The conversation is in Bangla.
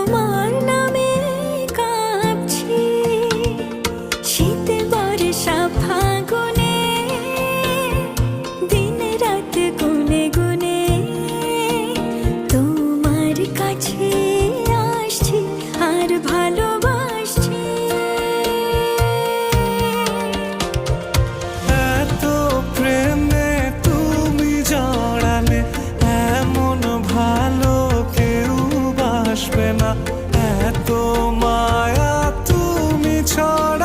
তোমার নামে কাঁপছি, শীত বর্ষা ফাগুনে, দিন রাত গুনে গুনে তোমার কাছে আসছি আর ভালোবাসছি। এত প্রেমে তুমি জড়ালে এমন ভালো কেউ বাসবে না, এত মায়া তুমি ছড়া